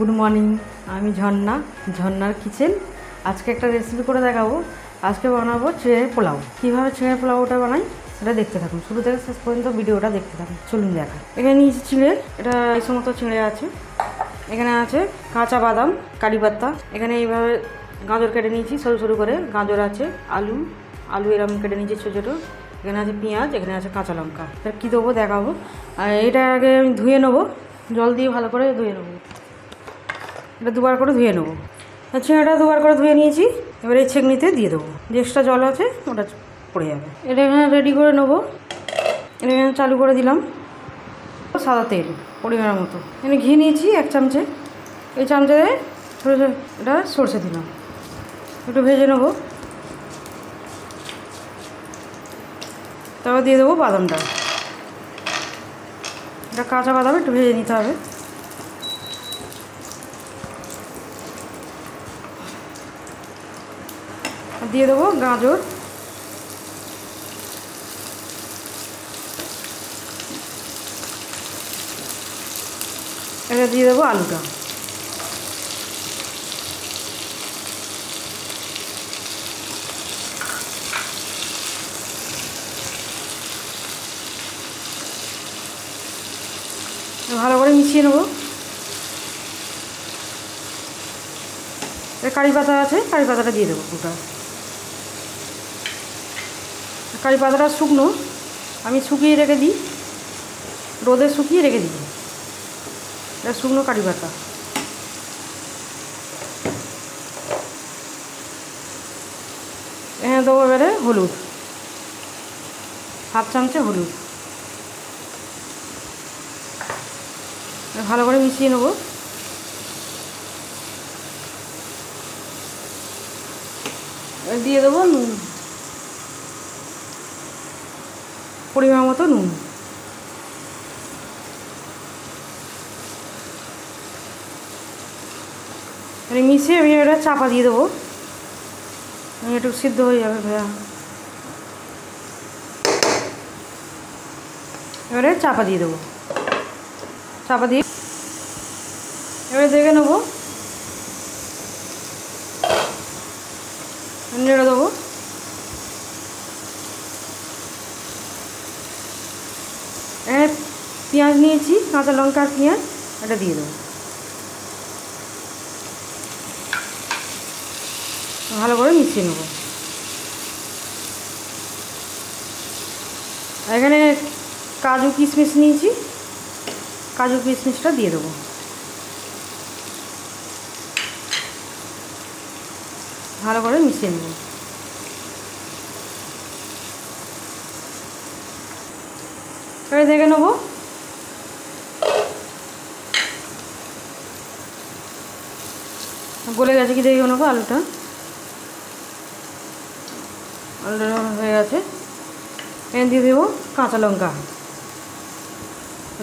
Good morning, আমি ঝর্ণা, ঝর্ণার kitchen. আজকে একটা রেসিপি করে দেখাবো। আজকে বানাবো চিঁড়ের পোলাও। কীভাবে চিঁড়ের পোলাওটা বানাই সেটা দেখতে থাকুন, শুরু থেকে শেষ পর্যন্ত ভিডিওটা দেখতে থাকুন। চলুন দেখা। এখানে নিয়েছি চিঁড়ে, এটা এই সমস্ত চিঁড়ে আছে। এখানে আছে কাঁচা বাদাম, কারি পাতা। এখানে এইভাবে গাজর কেটে নিয়েছি সরু সরু করে, গাজর আছে, আলু এরকম কেটে নিয়েছি ছোটো ছোটো। এখানে আছে পেঁয়াজ, এখানে আছে কাঁচা লঙ্কা। এবার কী দেবো দেখাবো। আর এটা আগে আমি ধুয়ে নেবো, জল দিয়ে ভালো করে ধুয়ে নেবো। এটা দুবার করে ধুয়ে নেবো। চিঁড়াটা দুবার করে ধুয়ে নিয়েছি। এবার এই ছেঁকনিতে দিয়ে দেবো, যে এক্সট্রা জল আছে ওটা পড়ে যাবে। এটা এখানে রেডি করে নেবো। এটা এখানে চালু করে দিলাম। সাদা তেল পরিমাণ মতো, এখানে ঘি নিয়েছি 1 চামচে। এই চামচে এটা সরষে দিলাম, একটু ভেজে নেবো। তারপর দিয়ে দেবো বাদামটা। এটা কাঁচা বাদাম, একটু ভেজে নিতে হবে। দিয়ে দেবো গাজর, এটা দিয়ে দেবো আলুটা। ভালো করে মিশিয়ে নেবো। কারি পাতা আছে, কারি পাতাটা দিয়ে দেবো পুরোটা। কারি পাতাটা শুকনো, আমি শুকিয়ে রেখে দিই, রোদে শুকিয়ে রেখে দিই। এটা শুকনো কারি পাতা। এখানে দেবো এবারে হলুদ, 1/2 চামচে হলুদ। ভালো করে মিশিয়ে নেবো। দিয়ে দেবো নুন, পরিমাণ মতো নুন। মিশিয়ে আমি এটা চাপা দিয়ে দেবো, একটু সিদ্ধ হয়ে যাবে ভাইয়া। এবারে চাপা দিয়ে দেবো, চাপা দিয়ে এবারে দেখে নেবো, নেড়ে দেবো। পেঁয়াজ নিয়েছি, কাঁচা লঙ্কা আর পেঁয়াজ, এটা দিয়ে দেবো। ভালো করে মিশিয়ে নেবো। এখানে কাজু কিশমিশ নিয়েছি, কাজু কিশমিশটা দিয়ে দেবো। ভালো করে মিশিয়ে নেব। এবারে দেখে নেবো, গলে গেছে কি দেখে নেবো। আলুটা হয়ে গেছে। এখানে দিয়ে দেবো কাঁচা লঙ্কা,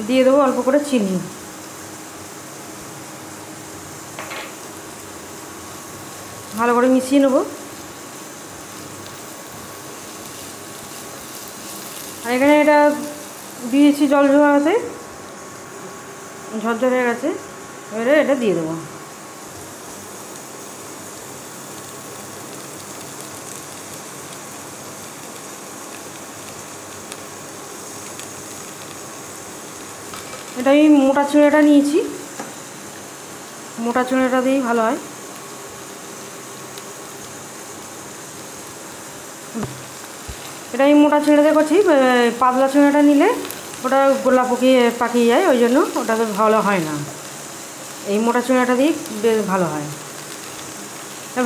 দিয়ে দেবো অল্প করে চিনি। ভালো করে মিশিয়ে নেবো। আর এখানে এটা দিয়েছি জল ঝরাতে, ঝরঝর হয়ে গেছে। এবারে এটা দিয়ে দেবো। এটা আমি মোটা চিঁড়েটা নিয়েছি, মোটা চিঁড়েটা দিয়েই ভালো হয়। এটা আমি মোটা চিঁড়েতে করছি, পাতলা চিঁড়েটা নিলে ওটা গোলা পাকিয়ে যায়, ওই জন্য ওটা তো ভালো হয় না। এই মোটা চিঁড়েটা দিয়ে বেশ ভালো হয়।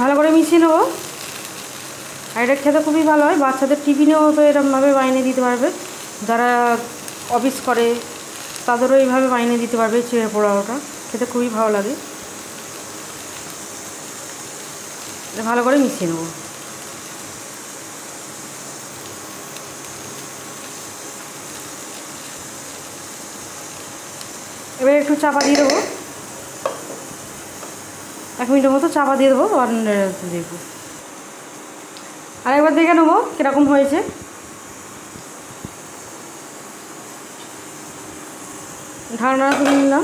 ভালো করে মিশিয়ে নেবো। আর এটা খেতে খুবই ভালো হয়, বাচ্চাদের টিফিনেও তো এরকমভাবে বানিয়ে দিতে পারবে। যারা অফিস করে তাদেরও এইভাবে বানিয়ে দিতে পারবে। চিঁড়ে পোলাওটা খেতে খুবই ভালো লাগে। ভালো করে মিশিয়ে নেবো। এবারে একটু চাপা দিয়ে দেবো, 1 মিনিটের মতো চাপা দিয়ে দেবো। আর দেখবো, আরেকবার দেখে নেবো কীরকম হয়েছে। ঢাকনা তুলে নিলাম।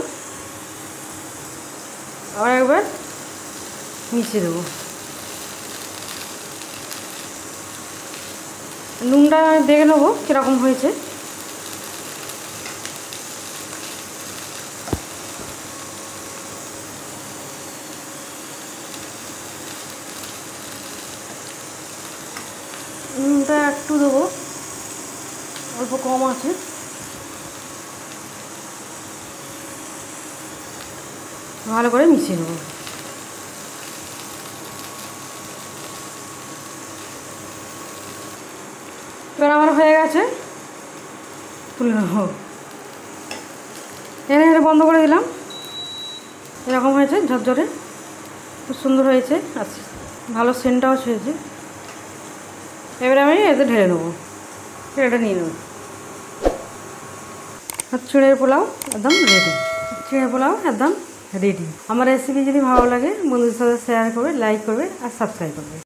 আবার একবার মিশিয়ে দেবো। নুনটা দেখে নেবো কীরকম হয়েছে। নুনটা একটু দেবো, অল্প কম আছে। ভালো করে মিশিয়ে নেবো। এবার আমার হয়ে গেছে, তুলে নেবো। এনে বন্ধ করে দিলাম। এরকম হয়েছে ঝরঝরে, খুব সুন্দর হয়েছে, আচ্ছা ভালো সেন্টটাও হয়েছে। এবারে আমি এতে ঢেলে নেবো, এটা নিয়ে নেব। চিড়ের পোলাও একদম রেডি। চিড়ের পোলাও একদম রেডি। আমার রেসিপি যদি ভালো লাগে বন্ধুদের সাথে শেয়ার করবে, লাইক করবে আর সাবস্ক্রাইব করবে।